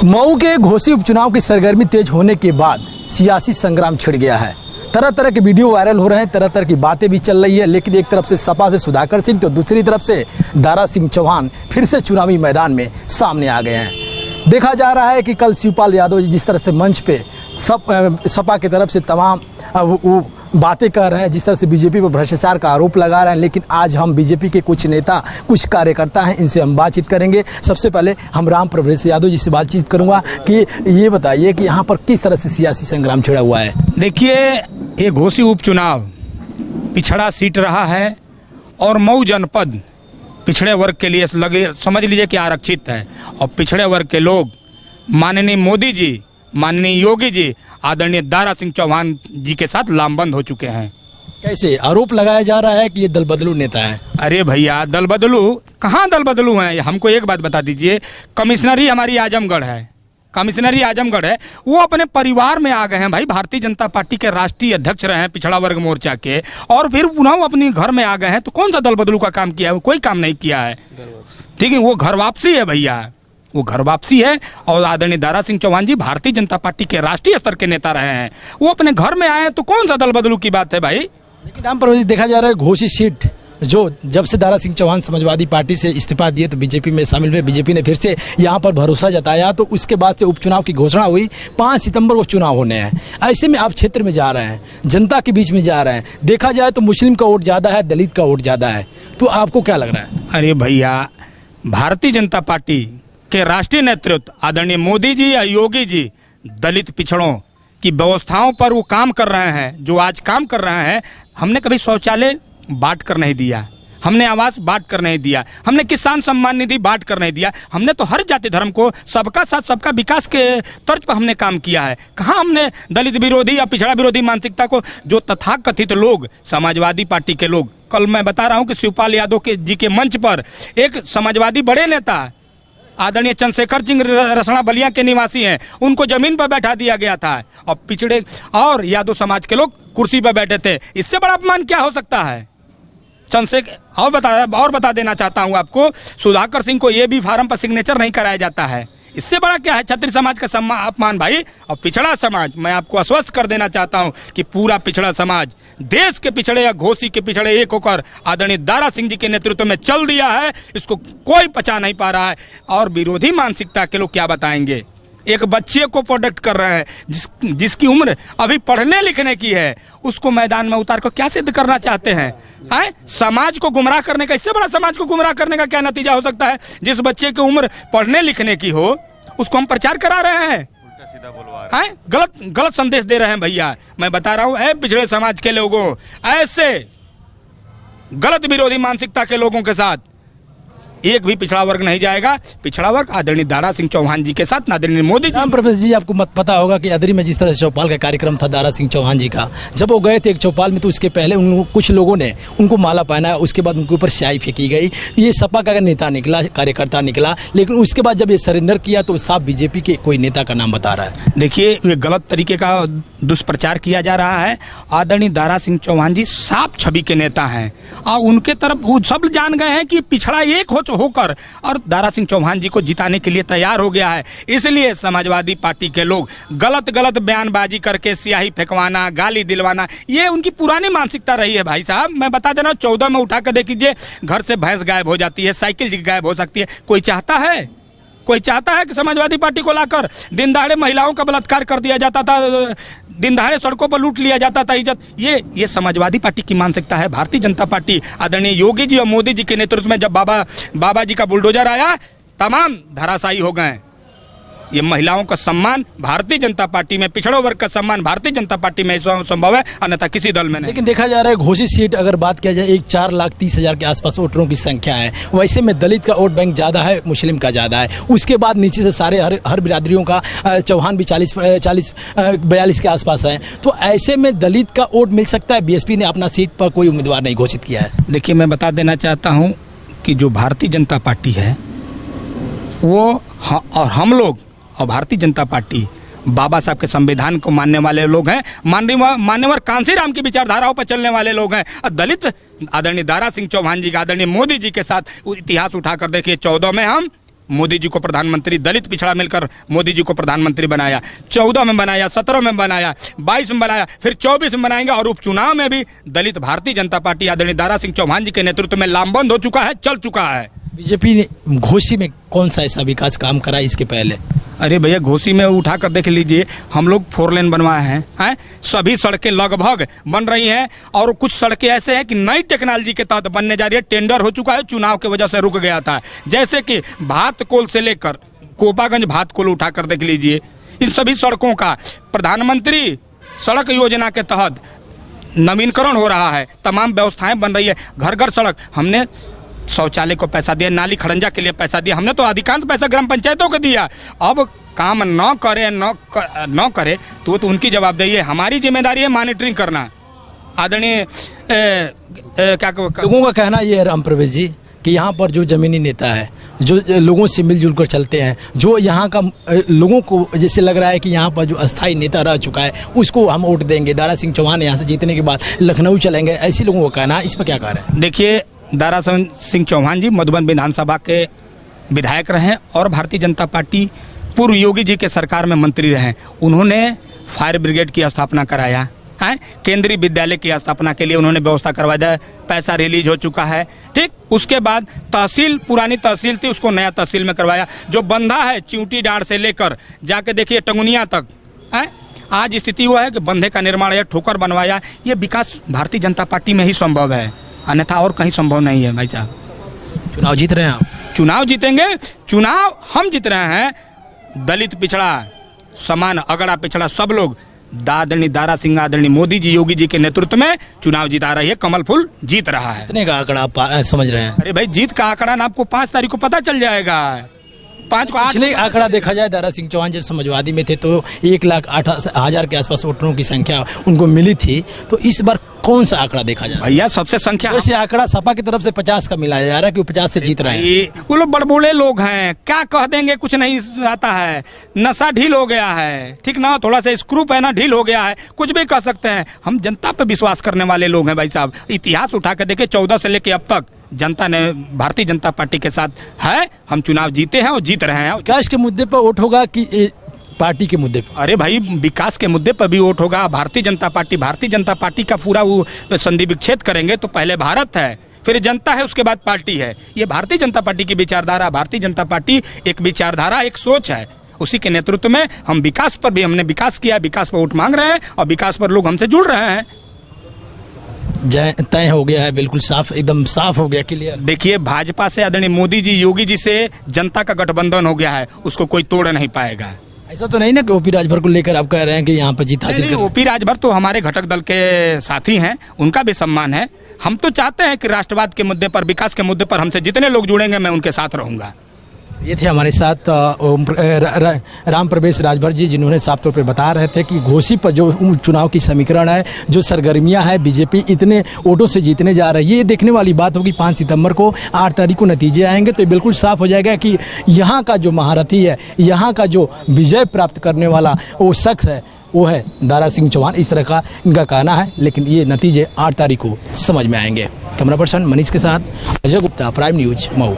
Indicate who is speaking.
Speaker 1: मऊ के घोसी उपचुनाव की सरगर्मी तेज होने के बाद सियासी संग्राम छिड़ गया है। तरह तरह के वीडियो वायरल हो रहे हैं, तरह तरह की बातें भी चल रही है, लेकिन एक तरफ से सपा से सुधाकर सिंह तो दूसरी तरफ से दारा सिंह चौहान फिर से चुनावी मैदान में सामने आ गए हैं। देखा जा रहा है कि कल शिवपाल यादव जिस तरह से मंच पे सपा की तरफ से तमाम वो बातें कर रहे हैं, जिस तरह से बीजेपी पर भ्रष्टाचार का आरोप लगा रहे हैं, लेकिन आज हम बीजेपी के कुछ नेता, कुछ कार्यकर्ता हैं, इनसे हम बातचीत करेंगे। सबसे पहले हम राम प्रवेश यादव जी से बातचीत करूंगा कि ये बताइए कि यहाँ पर किस तरह से सियासी संग्राम छिड़ा हुआ है।
Speaker 2: देखिए, ये घोसी उपचुनाव पिछड़ा सीट रहा है और मऊ जनपद पिछड़े वर्ग के लिए लगे, समझ लीजिए कि आरक्षित है, और पिछड़े वर्ग के लोग माननीय मोदी जी, माननीय योगी जी, आदरणीय दारा सिंह चौहान जी के साथ लामबंद हो चुके हैं।
Speaker 1: कैसे आरोप लगाया जा रहा है कि ये दल बदलू नेता है?
Speaker 2: अरे भैया, दल बदलू कहाँ दल बदलू हैं? हमको एक बात बता दीजिए, कमिश्नरी हमारी आजमगढ़ है, कमिश्नरी आजमगढ़ है, वो अपने परिवार में आ गए हैं भाई। भारतीय जनता पार्टी के राष्ट्रीय अध्यक्ष रहे हैं पिछड़ा वर्ग मोर्चा के, और फिर पुनः अपने घर में आ गए हैं। तो कौन सा दल बदलू का काम किया है? कोई काम नहीं किया है, ठीक है। वो घर वापसी है भैया, वो घर वापसी है। और आदरणीय दारा सिंह चौहान जी भारतीय जनता पार्टी के राष्ट्रीय स्तर के नेता रहे हैं, वो अपने घर में आए हैं, तो कौन सा दल बदलू की बात है भाई?
Speaker 1: लेकिन राम प्रवेश, देखा जा रहा है घोसी सीट जो जब से दारा सिंह चौहान समाजवादी पार्टी से इस्तीफा दिए तो बीजेपी में शामिल हुए, बीजेपी ने फिर से यहाँ पर भरोसा जताया, तो उसके बाद से उपचुनाव की घोषणा हुई। 5 सितंबर को चुनाव होने हैं। ऐसे में आप क्षेत्र में जा रहे हैं, जनता के बीच में जा रहे हैं, देखा जाए तो मुस्लिम का वोट ज़्यादा है, दलित का वोट ज़्यादा है, तो आपको क्या लग रहा है?
Speaker 2: अरे भैया, भारतीय जनता पार्टी के राष्ट्रीय नेतृत्व आदरणीय मोदी जी या योगी जी दलित पिछड़ों की व्यवस्थाओं पर वो काम कर रहे हैं। जो आज काम कर रहे हैं, हमने कभी शौचालय बांट कर नहीं दिया, हमने आवास बांट कर नहीं दिया, हमने किसान सम्मान निधि बांट कर नहीं दिया, हमने तो हर जाति धर्म को सबका साथ सबका विकास के तर्ज पर हमने काम किया है। कहाँ हमने दलित विरोधी या पिछड़ा विरोधी मानसिकता को, जो तथाकथित लोग समाजवादी पार्टी के लोग, कल मैं बता रहा हूँ कि शिवपाल यादव जी के मंच पर एक समाजवादी बड़े नेता आदरणीय चंद्रशेखर सिंह रसना बलिया के निवासी हैं, उनको जमीन पर बैठा दिया गया था, और पिछड़े और यादव समाज के लोग कुर्सी पर बैठे थे। इससे बड़ा अपमान क्या हो सकता है? चंद्रशेखर और बता देना चाहता हूं आपको, सुधाकर सिंह को ये भी फार्म पर सिग्नेचर नहीं कराया जाता है। इससे बड़ा क्या है? क्षत्रिय समाज का अपमान भाई। और पिछड़ा समाज, मैं आपको आश्वस्त कर देना चाहता हूं कि पूरा पिछड़ा समाज देश के पिछड़े या घोसी के पिछड़े एक होकर आदरणीय दारा सिंह जी के नेतृत्व में चल दिया है। इसको कोई पचा नहीं पा रहा है। और विरोधी मानसिकता के लोग क्या बताएंगे? एक बच्चे को प्रोटेक्ट कर रहे हैं जिसकी उम्र अभी पढ़ने लिखने की है, उसको मैदान में उतार कर क्या सिद्ध करना चाहते हैं? समाज को गुमराह करने का, इससे बड़ा समाज को गुमराह करने का क्या नतीजा हो सकता है? जिस बच्चे की उम्र पढ़ने लिखने की हो, उसको हम प्रचार करा रहे हैं, उल्टा सीधा बुलवा रहे हैं, गलत संदेश दे रहे हैं। भैया, मैं बता रहा हूं, पिछड़े समाज के लोगों, ऐसे गलत विरोधी मानसिकता के लोगों के साथ एक भी पिछड़ा वर्ग नहीं जाएगा। पिछड़ा वर्ग आदरणीय दारा सिंह चौहान जी के साथ आदरणीय मोदी जी।
Speaker 1: राम प्रवेश जी, आपको मत पता होगा कि अदरी में जिस तरह से चौपाल का कार्यक्रम था दारा सिंह चौहान जी का, जब वो गए थे एक चौपाल में, तो उसके पहले कुछ लोगों ने उनको माला पहनाया, उसके बाद उनके ऊपर स्याही फेंकी गई। ये सपा का नेता निकला, कार्यकर्ता निकला, लेकिन उसके बाद जब ये सरेंडर किया तो साफ बीजेपी के कोई नेता का नाम बता रहा है।
Speaker 2: देखिए, ये गलत तरीके का दुष्प्रचार किया जा रहा है। आदरणीय दारा सिंह चौहान जी साफ छवि के नेता हैं, और उनके तरफ वो सब जान गए हैं कि पिछड़ा एक होकर और दारा सिंह चौहान जी को जिताने के लिए तैयार हो गया है। इसलिए समाजवादी पार्टी के लोग गलत बयानबाजी करके स्याही फेंकवाना, गाली दिलवाना, ये उनकी पुरानी मानसिकता रही है। भाई साहब, मैं बता देना, 14 में उठा कर देख लीजिए, घर से भैंस गायब हो जाती है, साइकिल गायब हो सकती है। कोई चाहता है कि समाजवादी पार्टी को लाकर दिन दहाड़े महिलाओं का बलात्कार कर दिया जाता था, दिन दहाड़े सड़कों पर लूट लिया जाता था इज्जत? ये समाजवादी पार्टी की मानसिकता है। भारतीय जनता पार्टी आदरणीय योगी जी और मोदी जी के नेतृत्व में जब बाबा जी का बुलडोजर आया, तमाम धराशायी हो गए। ये महिलाओं का सम्मान भारतीय जनता पार्टी में, पिछड़ों वर्ग का सम्मान भारतीय जनता पार्टी में संभव है, अन्यथा किसी दल में नहीं।
Speaker 1: लेकिन देखा जा रहा है घोसी सीट अगर बात किया जाए, 4,30,000 के आसपास वोटरों की संख्या है। वैसे में दलित का वोट बैंक ज़्यादा है, मुस्लिम का ज़्यादा है, उसके बाद नीचे से सारे हर बिरादरियों का, चौहान भी 40-42 के आसपास है। तो ऐसे में दलित का वोट मिल सकता है। बीएसपी ने अपना सीट पर कोई उम्मीदवार नहीं घोषित किया है।
Speaker 2: देखिए, मैं बता देना चाहता हूँ कि जो भारतीय जनता पार्टी है वो और हम लोग और भारतीय जनता पार्टी बाबा साहब के संविधान को मानने वाले लोग हैं, मान्यवर कांसीराम की विचारधाराओं पर चलने वाले लोग हैं। और दलित आदरणीय दारा सिंह चौहान जी का, आदरणीय मोदी जी के साथ इतिहास उठाकर देखिए, 14 में हम मोदी जी को प्रधानमंत्री, दलित पिछड़ा मिलकर मोदी जी को प्रधानमंत्री बनाया, 14 में बनाया, 17 में बनाया, 22 में बनाया, फिर 24 में बनाएंगे। और उपचुनाव में भी दलित भारतीय जनता पार्टी आदरणीय दारा सिंह चौहान जी के नेतृत्व में लामबंद हो चुका है, चल चुका है।
Speaker 1: बीजेपी ने घोसी में कौन सा ऐसा विकास काम करा इसके पहले?
Speaker 2: अरे भैया, घोसी में उठा कर देख लीजिए, हम लोग 4 लेन बनवाए हैं, सभी सड़कें लगभग बन रही हैं। और कुछ सड़कें ऐसे हैं कि नई टेक्नोलॉजी के तहत बनने जा रही है, टेंडर हो चुका है, चुनाव की वजह से रुक गया था। जैसे कि भातकोल से लेकर कोपागंज भातकोल उठा कर देख लीजिए, इन सभी सड़कों का प्रधानमंत्री सड़क योजना के तहत नवीनीकरण हो रहा है, तमाम व्यवस्थाएं बन रही है, घर घर सड़क। हमने शौचालय को पैसा दिया, नाली खड़ंजा के लिए पैसा दिया, हमने तो अधिकांश पैसा ग्राम पंचायतों को दिया। अब काम न करे तो उनकी जवाबदेही है, हमारी जिम्मेदारी है मॉनिटरिंग करना। आदरणीय क्या
Speaker 1: लोगों का कहना ये है राम प्रवेश जी कि यहाँ पर जो जमीनी नेता है, जो लोगों से मिलजुल कर चलते हैं, जो यहाँ का लोगों को जैसे लग रहा है कि यहाँ पर जो अस्थायी नेता रह चुका है उसको हम वोट देंगे, दारा सिंह चौहान यहाँ से जीतने के बाद लखनऊ चलेंगे, ऐसे लोगों का कहना है। इस पर क्या कह रहे हैं?
Speaker 2: देखिए, दारा सिंह चौहान जी मधुबन विधानसभा के विधायक रहे और भारतीय जनता पार्टी पूर्व योगी जी के सरकार में मंत्री रहे। उन्होंने फायर ब्रिगेड की स्थापना कराया है, केंद्रीय विद्यालय की स्थापना के लिए उन्होंने व्यवस्था करवाया, पैसा रिलीज हो चुका है। ठीक, उसके बाद तहसील, पुरानी तहसील थी उसको नया तहसील में करवाया। जो बंधा है चिंटी डाँड़ से लेकर जाके देखिए टंगुनिया तक है, आज स्थिति हुआ है कि बंधे का निर्माण या ठोकर बनवाया। ये विकास भारतीय जनता पार्टी में ही संभव है, अन्यथा और कहीं संभव नहीं है। भाई साहब,
Speaker 1: चुनाव जीत रहे हैं आप?
Speaker 2: चुनाव जीतेंगे, चुनाव हम जीत रहे हैं। दलित पिछड़ा, समान अगड़ा पिछड़ा, सब लोग आदरणीय दारा सिंह, आदरणीय मोदी जी, योगी जी के नेतृत्व में चुनाव जीता रही है, कमल फूल जीत रहा है।
Speaker 1: कितने का आंकड़ा आप समझ रहे हैं?
Speaker 2: अरे भाई, जीत का आंकड़ा ना आपको 5 तारीख को पता चल जाएगा। 5 को 8
Speaker 1: पिछले आंकड़ा देखा जाए, दारा सिंह चौहान जब समाजवादी में थे तो 1,08,000 के आसपास वोटरों की संख्या उनको मिली थी। तो इस बार कौन सा आंकड़ा देखा जाए?
Speaker 2: भैया, सबसे संख्या
Speaker 1: वैसे आंकड़ा सपा की तरफ से 50 का मिलाया जा रहा है कि वो 50 से जीत रहे हैं।
Speaker 2: वो लोग बड़बोले लोग हैं, क्या कह देंगे, कुछ नहीं आता है, नशा ढील हो गया है, ठीक ना, थोड़ा सा स्क्रू पहना ढील हो गया है, कुछ भी कह सकते हैं। हम जनता पे विश्वास करने वाले लोग हैं भाई साहब। इतिहास उठा के देखे, 14 से लेके अब तक जनता ने भारतीय जनता पार्टी के साथ है, हम चुनाव जीते हैं और जीत रहे हैं।
Speaker 1: विकास के मुद्दे पर वोट होगा कि पार्टी के मुद्दे पर?
Speaker 2: अरे भाई, विकास के मुद्दे पर भी वोट होगा। भारतीय जनता पार्टी का पूरा वो संधि विच्छेद करेंगे तो पहले भारत है, फिर जनता है, उसके बाद पार्टी है। ये भारतीय जनता पार्टी की विचारधारा, भारतीय जनता पार्टी एक विचारधारा, एक सोच है, उसी के नेतृत्व में हम विकास पर भी, हमने विकास किया, विकास पर वोट मांग रहे हैं और विकास पर लोग हमसे जुड़ रहे हैं।
Speaker 1: तय हो गया है, बिल्कुल साफ, एकदम साफ हो गया, क्लियर।
Speaker 2: देखिए, भाजपा से आदरणीय मोदी जी, योगी जी से जनता का गठबंधन हो गया है, उसको कोई तोड़ नहीं पाएगा।
Speaker 1: ऐसा तो नहीं ना कि ओपी राजभर को लेकर आप कह रहे हैं कि यहाँ पर जीत हासिल करें?
Speaker 2: ओपी राजभर तो हमारे घटक दल के साथी हैं, उनका भी सम्मान है। हम तो चाहते हैं कि राष्ट्रवाद के मुद्दे पर, विकास के मुद्दे पर हमसे जितने लोग जुड़ेंगे मैं उनके साथ रहूंगा।
Speaker 1: ये थे हमारे साथ राम प्रवेश राजभर जी, जिन्होंने साफ तौर पे बता रहे थे कि घोसी पर जो चुनाव की समीकरण है, जो सरगर्मियां है, बीजेपी इतने वोटों से जीतने जा रही है, ये देखने वाली बात होगी। 5 सितंबर को, 8 तारीख को नतीजे आएंगे तो बिल्कुल साफ हो जाएगा कि यहाँ का जो महारथी है, यहाँ का जो विजय प्राप्त करने वाला वो शख्स है, वो है दारा सिंह चौहान। इस तरह का इनका कहना है, लेकिन ये नतीजे 8 तारीख को समझ में आएंगे। कैमरा पर्सन मनीष के साथ अजय गुप्ता, प्राइम न्यूज, मऊ।